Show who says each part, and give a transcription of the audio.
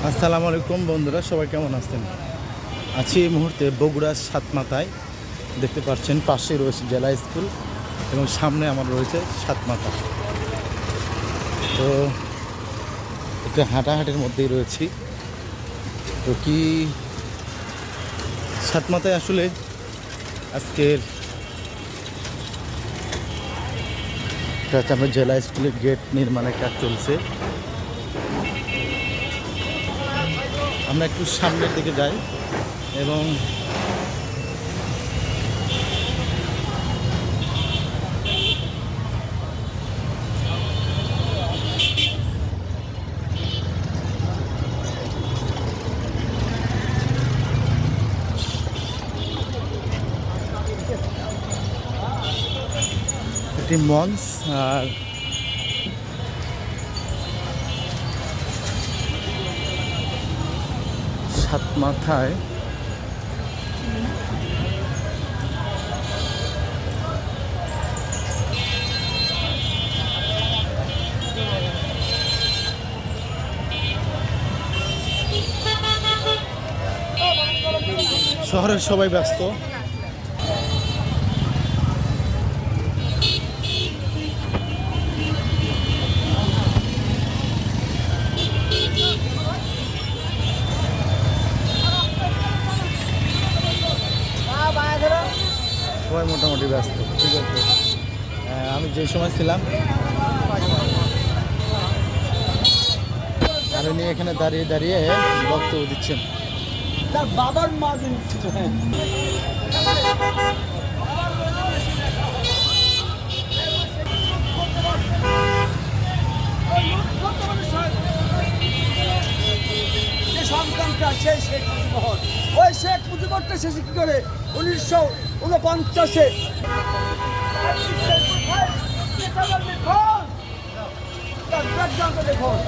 Speaker 1: আসসালামু আলাইকুম বন্ধুরা, সবাই কেমন আছেন? আছি এই মুহূর্তে বগুড়ার সাতমাথায়। দেখতে পাচ্ছেন পাশে রয়েছে জেলা স্কুল এবং সামনে আমার রয়েছে সাতমাথা। তো একটু হাঁটাহাঁটির মধ্যেই রয়েছি। তো কি সাতমাথায় আসলে আজকের আমার জেলা স্কুলের গেট নির্মাণের কাজ চলছে। আমরা একটু সামনের দিকে যাই এবং একটি মঞ্চ আর সাতমাথায় শহরের সবাই ব্যস্ত। সবাই মোটামুটি ব্যস্ত, ঠিক আছে। আমি যে সময় ছিলাম আর উনি এখানে দাঁড়িয়ে দাঁড়িয়ে বক্তব্য দিচ্ছেন।
Speaker 2: তার বাবার মা ছিল। হ্যাঁ, যে সন্তানটা সেই শেখ মুজিবর, ওই শেখ মুজিবরটা শেষ কি করে 1949-এ দেখুন